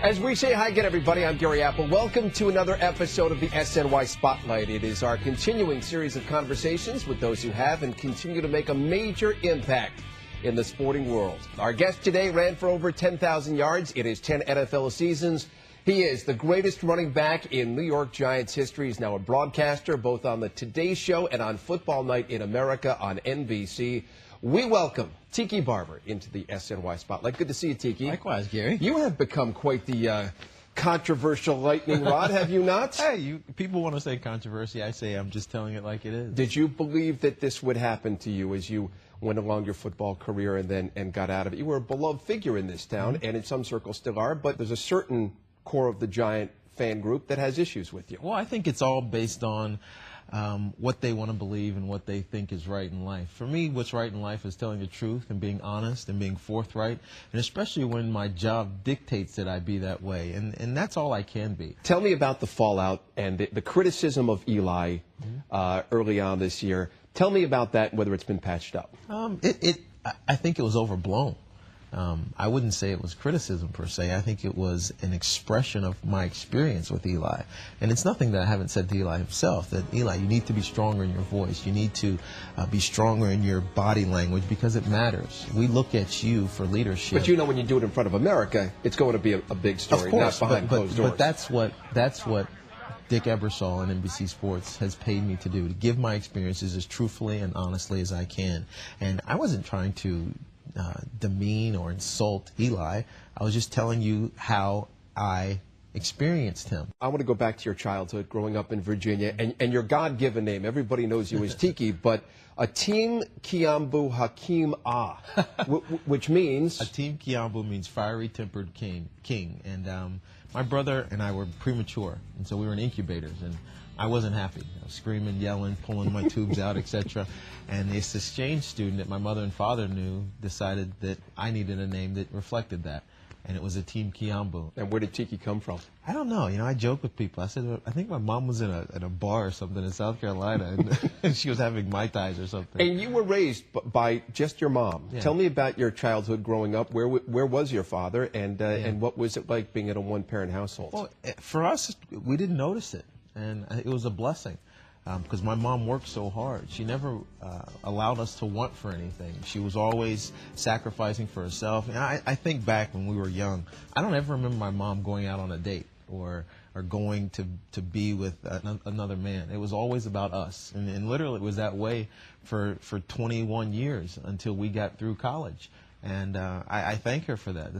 As we say hi again, everybody, I'm Gary Apple. Welcome to another episode of the SNY Spotlight. It is our continuing series of conversations with those who have and continue to make a major impact in the sporting world. Our guest today ran for over 10,000 yards in his 10 NFL seasons. He is the greatest running back in New York Giants history. He's now a broadcaster both on the Today Show and on Football Night in America on NBC. We welcome Tiki Barber into the SNY Spotlight. Good to see you, Tiki. Likewise, Gary. You have become quite the controversial lightning rod, have you not? Hey, people want to say controversy. I say I'm just telling it like it is. Did you believe that this would happen to you as you went along your football career and got out of it? You were a beloved figure in this town, and in some circles still are, but there's a certain core of the Giant fan group that has issues with you. Well, I think it's all based on what they want to believe and what they think is right in life. For me, what's right in life is telling the truth and being honest and being forthright, and especially when my job dictates that I be that way, and that's all I can be. Tell me about the fallout and the criticism of Eli early on this year. Tell me about that, whether it's been patched up. I think it was overblown. I wouldn't say it was criticism per se. I think it was an expression of my experience with Eli. And it's nothing that I haven't said to Eli himself, that Eli, you need to be stronger in your voice. You need to be stronger in your body language because it matters. We look at you for leadership. But you know when you do it in front of America, it's going to be a big story, of course, not behind closed doors. But that's what Dick Ebersol and NBC Sports has paid me to do, to give my experiences as truthfully and honestly as I can. And I wasn't trying to demean or insult Eli. I was just telling you how I experienced him. I want to go back to your childhood, growing up in Virginia, and your God-given name. Everybody knows you as Tiki, but Atim Kiambu Hakim Ah, which means? Atim Kiambu means fiery-tempered king. And my brother and I were premature, and so we were in incubators, and I wasn't happy. I was screaming, yelling, pulling my tubes out, etc. And this exchange student that my mother and father knew decided that I needed a name that reflected that. And it was Atim Kiambu. And where did Tiki come from? I don't know. You know, I joke with people. I said, I think my mom was in a bar or something in South Carolina, and she was having Mai Tais or something. And you were raised by just your mom. Yeah. Tell me about your childhood growing up. Where was your father, and what was it like being in a one-parent household? Well, for us, we didn't notice it. And it was a blessing because my mom worked so hard. She never allowed us to want for anything. She was always sacrificing for herself. And I think back when we were young, I don't ever remember my mom going out on a date or going to be with another man. It was always about us. And literally it was that way for 21 years until we got through college. And I thank her for that.